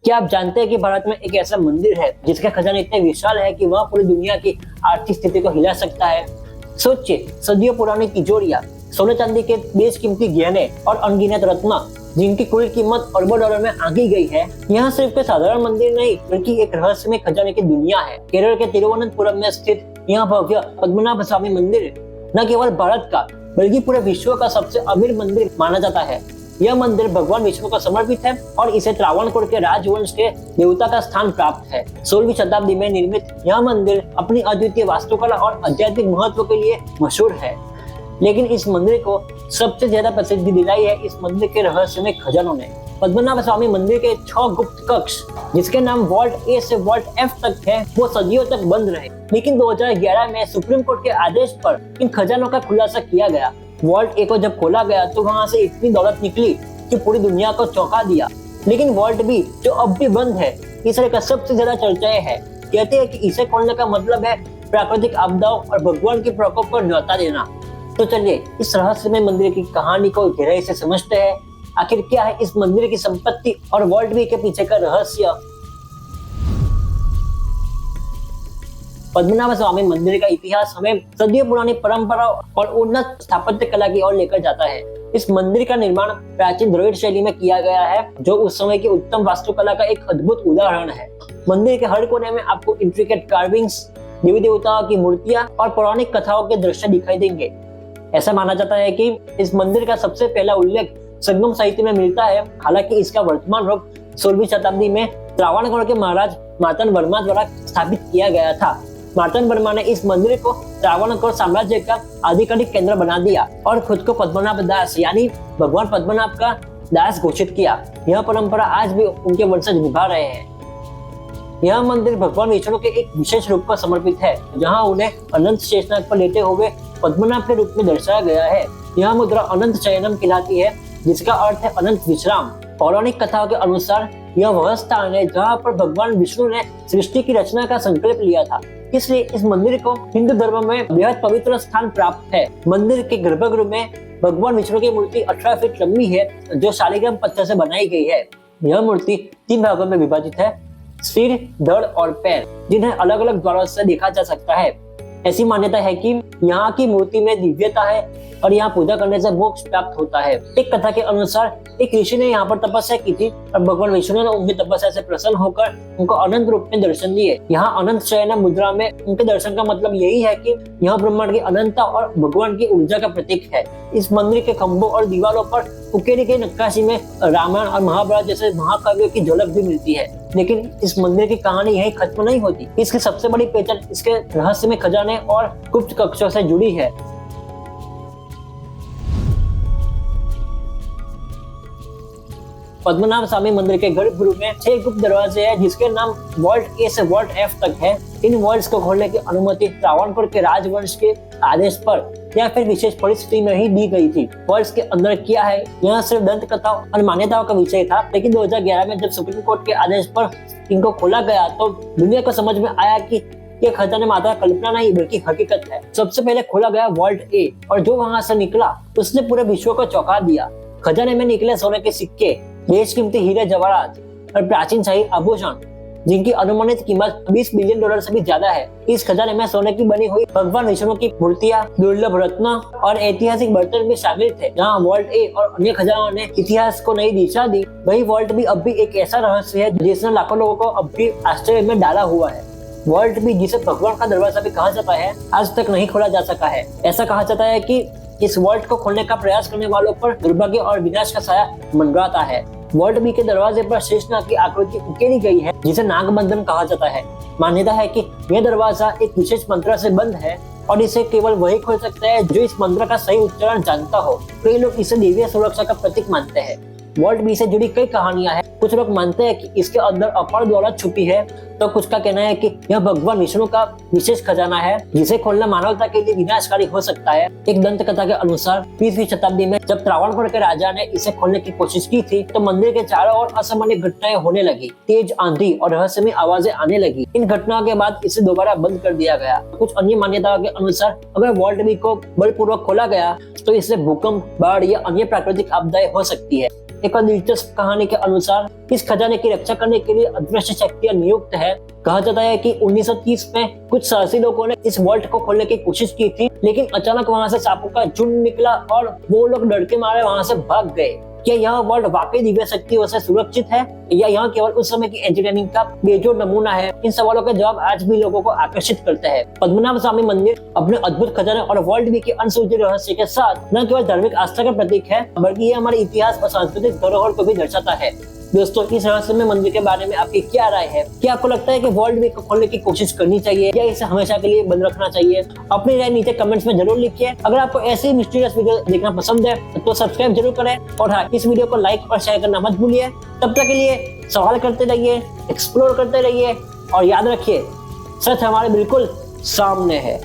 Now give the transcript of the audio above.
क्या आप जानते हैं कि भारत में एक ऐसा मंदिर है जिसका खजाना इतने विशाल है कि वह पूरी दुनिया की आर्थिक स्थिति को हिला सकता है। सोचिए, सदियों पुरानी तिजोरियां, सोने चांदी के बेशकीमती गहने और अनगिनत रत्न जिनकी कुल कीमत अरबों डॉलर में आंकी गई है। यहाँ सिर्फ कोई साधारण मंदिर नहीं बल्कि एक रहस्यमय खजाने की दुनिया है। केरल के तिरुवनंतपुरम में स्थित यह भव्य पद्मनाभ स्वामी मंदिर न केवल भारत का बल्कि पूरे विश्व का सबसे अमीर मंदिर माना जाता है। यह मंदिर भगवान विष्णु को समर्पित है और इसे त्रावणकोर के राजवंश के देवता का स्थान प्राप्त है। 16वीं शताब्दी में निर्मित यह मंदिर अपनी अद्वितीय वास्तुकला और आध्यात्मिक महत्व के लिए मशहूर है। लेकिन इस मंदिर को सबसे ज्यादा प्रसिद्धि दिलाई है इस मंदिर के रहस्यमय खजानों ने। पद्मनाभ स्वामी मंदिर के 6 गुप्त कक्ष, जिसके नाम वॉल्ट ए से वॉल्ट एफ तक है, वो सदियों तक बंद रहे। लेकिन 2011 में सुप्रीम कोर्ट के आदेश पर इन खजानों का खुलासा किया गया। वॉल्ट ए को जब खोला गया तो वहां से इतनी दौलत निकली कि पूरी दुनिया को चौंका दिया। लेकिन वॉल्ट बी, जो अब भी बंद है, इस तरह का सबसे ज्यादा चर्चाएं है। कहते हैं कि इसे खोलने का मतलब है प्राकृतिक आपदाओं और भगवान के प्रकोप को न्योता देना। तो चलिए इस रहस्यमय मंदिर की कहानी को गहराई से समझते हैं। आखिर क्या है इस मंदिर की संपत्ति और वॉल्ट बी के पीछे का रहस्य। पद्मनाभ स्वामी मंदिर का इतिहास हमें सदियों पुरानी परंपरा और उन्नत स्थापत्य कला की ओर लेकर जाता है। इस मंदिर का निर्माण प्राचीन द्रविड़ शैली में किया गया है, जो उस समय की उत्तम वास्तुकला का एक अद्भुत उदाहरण है। मंदिर के हर कोने में आपको इंट्रिकेट कार्विंग्स, देवी देवताओं की मूर्तियां और पौराणिक कथाओं के दृश्य दिखाई देंगे। ऐसा माना जाता है कि इस मंदिर का सबसे पहला उल्लेख संगम साहित्य में मिलता है। हालांकि इसका वर्तमान रूप 16वीं शताब्दी में त्रावणकोर के महाराज मार्तंड वर्मा द्वारा स्थापित किया गया था। मार्तंड वर्मा ने इस मंदिर को त्रावणकोर साम्राज्य का आधिकारिक केंद्र बना दिया और खुद को पद्मनाभ दास यानी भगवान पद्मनाभ का दास घोषित किया। यह परंपरा आज भी उनके वंशज निभा रहे हैं। यह मंदिर भगवान विष्णु के एक विशेष रूप को समर्पित है, जहां उन्हें अनंत शेषनाग पर लेटे हुए पद्मनाभ के रूप में दर्शाया गया है। यह मुद्रा अनंत शयनम कहलाती है, जिसका अर्थ है अनंत विश्राम। पौराणिक कथाओं के अनुसार यह वह स्थान है जहाँ पर भगवान विष्णु ने सृष्टि की रचना का संकल्प लिया था। इसलिए इस मंदिर को हिंदू धर्म में बेहद पवित्र स्थान प्राप्त है। मंदिर के गर्भगृह में भगवान विष्णु की मूर्ति 18 फीट लंबी है, जो शालिग्राम पत्थर से बनाई गई है। यह मूर्ति 3 भागों में विभाजित है, सिर, धड़ और पैर, जिन्हें अलग अलग द्वारों से देखा जा सकता है। ऐसी मान्यता है कि यहाँ की मूर्ति में दिव्यता है और यहाँ पूजा करने से मोक्ष प्राप्त होता है। एक कथा के अनुसार एक ऋषि ने यहाँ पर तपस्या की थी और भगवान विष्णु ने उनकी तपस्या से प्रसन्न होकर उनको अनंत रूप में दर्शन दिए। यहाँ अनंत शयन मुद्रा में उनके दर्शन का मतलब यही है कि यह ब्रह्मांड की अनंतता और भगवान की ऊर्जा का प्रतीक है। इस मंदिर के खंभों और दीवारों पर उकेरी की नक्काशी में रामायण और महाभारत जैसे महाकाव्यों की झलक भी मिलती है। लेकिन इस मंदिर की कहानी यही खत्म नहीं होती। इसकी सबसे बड़ी पहचान इसके रहस्यमय खजाने और गुप्त कक्षों से जुड़ी है। पद्मनाभ स्वामी मंदिर के गर्भगृह में 6 गुप्त दरवाजे हैं, जिसके नाम वॉल्ट ए से वॉल्ट एफ तक है। इन वॉल्ट्स को खोलने की अनुमति त्रावणकोर के राजवंश के आदेश पर या फिर विशेष परिस्थिति में ही दी गई थी। वॉल्ट्स के अंदर क्या है, यह सिर्फ दंत कथाओं और मान्यताओं का विषय था। लेकिन 2011 में जब सुप्रीम कोर्ट के आदेश पर इनको खोला गया तो दुनिया को समझ में आया कि ये खजाने मात्र कल्पना नहीं बल्कि हकीकत है। सबसे पहले खोला गया वॉल्ट ए, और जो वहां से निकला उसने पूरे विश्व को चौंका दिया। खजाने में निकले सोने के सिक्के, बेशकीमती हीरे जवाहरात और प्राचीन शाही आभूषण, जिनकी अनुमानित कीमत 20 बिलियन डॉलर से भी ज्यादा है। इस खजाने में सोने की बनी हुई भगवान विष्णु की मूर्तियां, दुर्लभ रत्न और ऐतिहासिक बर्तन भी शामिल थे। जहां वॉल्ट ए और अन्य खजानों ने इतिहास को नई दिशा दी, वही वॉल्ट भी अब भी एक ऐसा रहस्य है जिसने लाखों लोगों को अब भी आश्चर्य में डाला हुआ है। वॉल्ट भी, जिसे भगवान का दरवाजा भी कहा जाता है, आज तक नहीं खोला जा सका है। ऐसा कहा जाता है कि इस वॉल्ट को खोलने का प्रयास करने वालों पर दुर्भाग्य और विनाश का साया मंडराता है। वॉल्ट बी के दरवाजे पर शेषनाग की आकृति उकेरी गई है, जिसे नागबंधन कहा जाता है। मान्यता है कि यह दरवाजा एक विशेष मंत्र से बंद है और इसे केवल वही खोल सकता है जो इस मंत्र का सही उच्चारण जानता हो। कई लोग इसे दिव्य सुरक्षा का प्रतीक मानते हैं। वॉल्ट बी से जुड़ी कई कहानियां हैं। कुछ लोग मानते हैं कि इसके अंदर अपार दौलत छुपी है, तो कुछ का कहना है कि यह भगवान विष्णु का विशेष खजाना है, जिसे खोलना मानवता के लिए विनाशकारी हो सकता है। एक दंत कथा के अनुसार 20वीं शताब्दी में जब त्रावणकोर के राजा ने इसे खोलने की कोशिश की थी, तो मंदिर के चारों ओर असामान्य घटनाएं होने लगी। तेज आंधी और रहस्यमय आवाजें आने लगी। इन घटनाओं के बाद इसे दोबारा बंद कर दिया गया। कुछ अन्य मान्यताओं के अनुसार अगर वॉल्ट बी को बलपूर्वक खोला गया तो इससे भूकंप, बाढ़ या अन्य प्राकृतिक आपदाएं हो सकती है। एक और दिलचस्प कहानी के अनुसार इस खजाने की रक्षा करने के लिए अदृश्य शक्तियां नियुक्त है। कहा जाता है कि 1930 में कुछ साहसी लोगों ने इस वॉल्ट को खोलने की कोशिश की थी, लेकिन अचानक वहां से सांपों का झुंड निकला और वो लोग डर के मारे वहां से भाग गए। क्या यह वर्ल्ड वाकई दिव्य शक्तियों से सुरक्षित है या यह केवल उस समय की इंजीनियरिंग का बेजोड़ नमूना है? इन सवालों के जवाब आज भी लोगों को आकर्षित करते हैं। पद्मनाभ स्वामी मंदिर अपने अद्भुत खजाने और वर्ल्ड वी के अनसुलझे रहस्य के साथ न केवल धार्मिक आस्था का प्रतीक है, बल्कि यह हमारे इतिहास और सांस्कृतिक धरोहर को भी दर्शाता है। दोस्तों, इस रहस्यमय मंदिर के बारे में आपकी क्या राय है? क्या आपको लगता है कि वर्ल्ड वी को खोलने की कोशिश करनी चाहिए या इसे हमेशा के लिए बंद रखना चाहिए? अपनी राय नीचे कमेंट्स में जरूर लिखिए। अगर आपको ऐसे मिस्टीरियस वीडियो देखना पसंद है तो सब्सक्राइब जरूर करें और हाँ, इस वीडियो को लाइक और शेयर करना मत भूलिए। तब तक के लिए सवाल करते रहिए, एक्सप्लोर करते रहिए और याद रखिए, सच हमारे बिल्कुल सामने है।